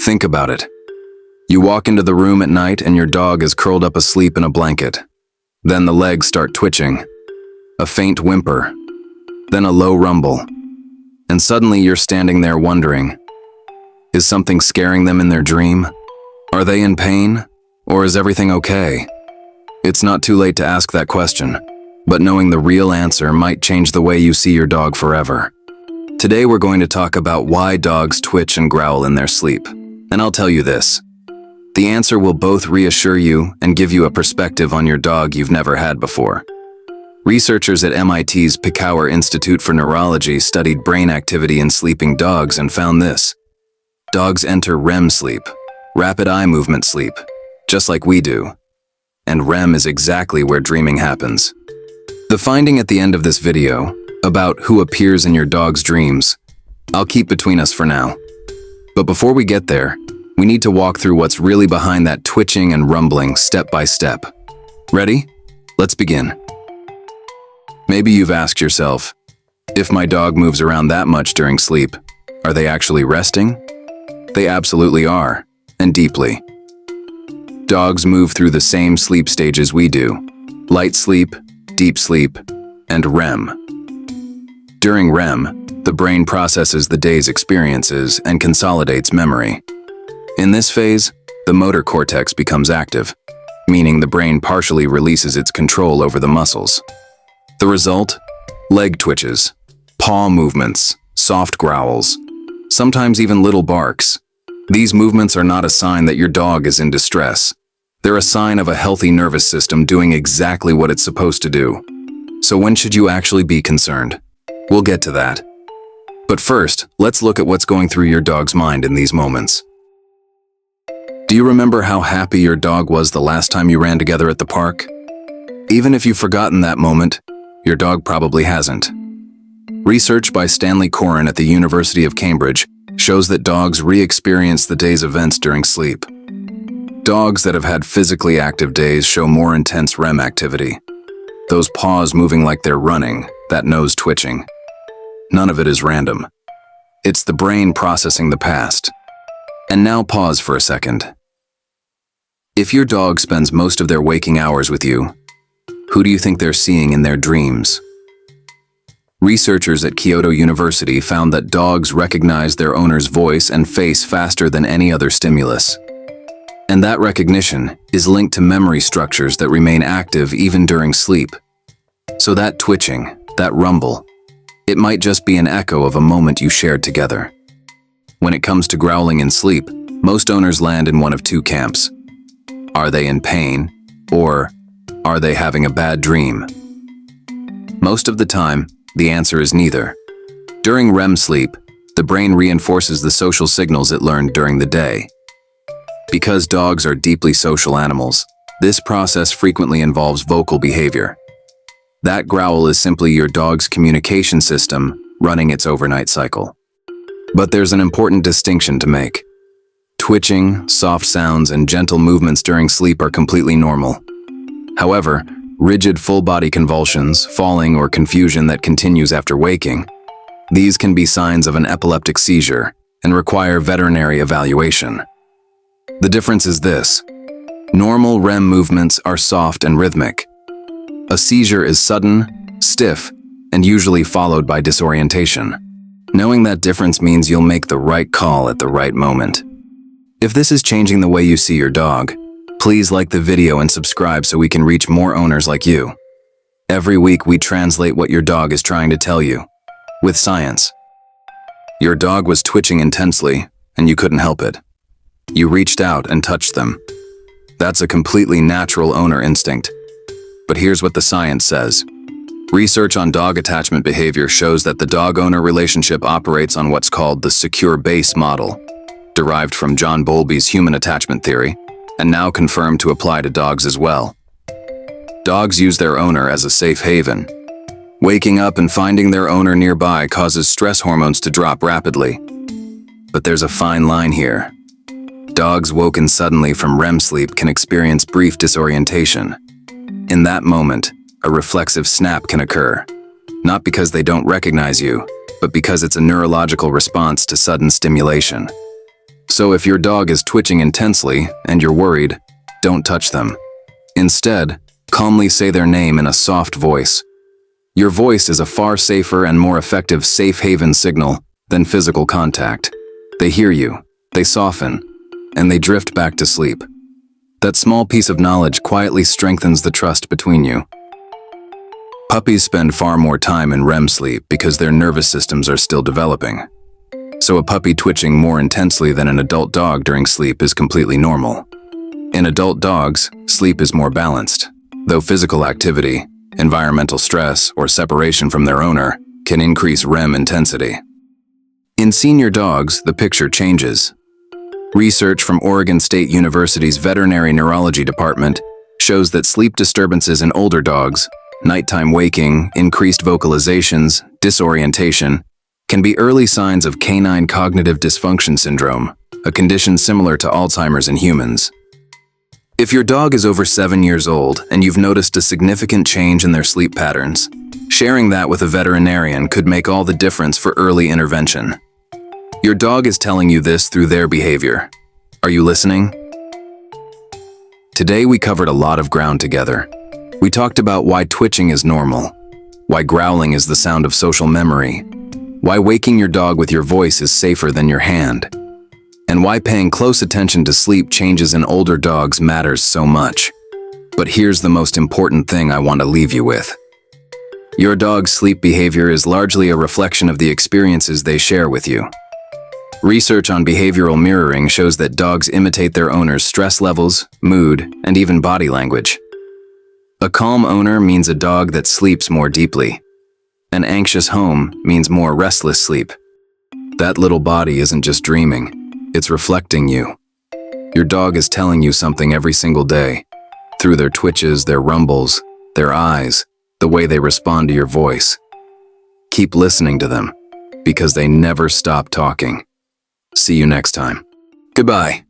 Think about it. You walk into the room at night and your dog is curled up asleep in a blanket. Then the legs start twitching. A faint whimper. Then a low rumble. And suddenly you're standing there wondering, is something scaring them in their dream? Are they in pain? Or is everything okay? It's not too late to ask that question, but knowing the real answer might change the way you see your dog forever. Today we're going to talk about why dogs twitch and growl in their sleep. And I'll tell you this. The answer will both reassure you and give you a perspective on your dog you've never had before. Researchers at MIT's Picower Institute for Neurology studied brain activity in sleeping dogs and found this. Dogs enter REM sleep, rapid eye movement sleep, just like we do. And REM is exactly where dreaming happens. The finding at the end of this video, about who appears in your dog's dreams, I'll keep between us for now. But before we get there, we need to walk through what's really behind that twitching and rumbling step by step. Ready? Let's begin. Maybe you've asked yourself, if my dog moves around that much during sleep, are they actually resting? They absolutely are, and deeply. Dogs move through the same sleep stages we do: light sleep, deep sleep, and REM. During REM, the brain processes the day's experiences and consolidates memory. In this phase, the motor cortex becomes active, meaning the brain partially releases its control over the muscles. The result? Leg twitches, paw movements, soft growls, sometimes even little barks. These movements are not a sign that your dog is in distress. They're a sign of a healthy nervous system doing exactly what it's supposed to do. So when should you actually be concerned? We'll get to that. But first, let's look at what's going through your dog's mind in these moments. Do you remember how happy your dog was the last time you ran together at the park? Even if you've forgotten that moment, your dog probably hasn't. Research by Stanley Coren at the University of Cambridge shows that dogs re-experience the day's events during sleep. Dogs that have had physically active days show more intense REM activity. Those paws moving like they're running, that nose twitching. None of it is random. It's the brain processing the past. And now pause for a second. If your dog spends most of their waking hours with you, who do you think they're seeing in their dreams? Researchers at Kyoto University found that dogs recognize their owner's voice and face faster than any other stimulus. And that recognition is linked to memory structures that remain active even during sleep. So that twitching, that rumble, it might just be an echo of a moment you shared together. When it comes to growling in sleep, most owners land in one of two camps. Are they in pain, or are they having a bad dream? Most of the time, the answer is neither. During REM sleep, the brain reinforces the social signals it learned during the day. Because dogs are deeply social animals, this process frequently involves vocal behavior. That growl is simply your dog's communication system running its overnight cycle. But there's an important distinction to make. Twitching, soft sounds, and gentle movements during sleep are completely normal. However, rigid full-body convulsions, falling, or confusion that continues after waking, these can be signs of an epileptic seizure and require veterinary evaluation. The difference is this. Normal REM movements are soft and rhythmic. A seizure is sudden, stiff, and usually followed by disorientation. Knowing that difference means you'll make the right call at the right moment. If this is changing the way you see your dog, please like the video and subscribe so we can reach more owners like you. Every week we translate what your dog is trying to tell you, with science. Your dog was twitching intensely, and you couldn't help it. You reached out and touched them. That's a completely natural owner instinct. But here's what the science says. Research on dog attachment behavior shows that the dog-owner relationship operates on what's called the secure base model, derived from John Bowlby's human attachment theory, and now confirmed to apply to dogs as well. Dogs use their owner as a safe haven. Waking up and finding their owner nearby causes stress hormones to drop rapidly. But there's a fine line here. Dogs woken suddenly from REM sleep can experience brief disorientation. In that moment, a reflexive snap can occur, not because they don't recognize you, but because it's a neurological response to sudden stimulation. So if your dog is twitching intensely and you're worried, don't touch them. Instead, calmly say their name in a soft voice. Your voice is a far safer and more effective safe haven signal than physical contact. They hear you, they soften, and they drift back to sleep. That small piece of knowledge quietly strengthens the trust between you. Puppies spend far more time in REM sleep because their nervous systems are still developing. So a puppy twitching more intensely than an adult dog during sleep is completely normal. In adult dogs, sleep is more balanced, though physical activity, environmental stress, or separation from their owner can increase REM intensity. In senior dogs, the picture changes. Research from Oregon State University's Veterinary Neurology Department shows that sleep disturbances in older dogs, nighttime waking, increased vocalizations, disorientation, can be early signs of canine cognitive dysfunction syndrome, a condition similar to Alzheimer's in humans. If your dog is over 7 years old and you've noticed a significant change in their sleep patterns, sharing that with a veterinarian could make all the difference for early intervention. Your dog is telling you this through their behavior. Are you listening? Today we covered a lot of ground together. We talked about why twitching is normal, why growling is the sound of social memory, why waking your dog with your voice is safer than your hand, and why paying close attention to sleep changes in older dogs matters so much. But here's the most important thing I want to leave you with. Your dog's sleep behavior is largely a reflection of the experiences they share with you. Research on behavioral mirroring shows that dogs imitate their owner's stress levels, mood, and even body language. A calm owner means a dog that sleeps more deeply. An anxious home means more restless sleep. That little body isn't just dreaming, it's reflecting you. Your dog is telling you something every single day, through their twitches, their rumbles, their eyes, the way they respond to your voice. Keep listening to them, because they never stop talking. See you next time. Goodbye.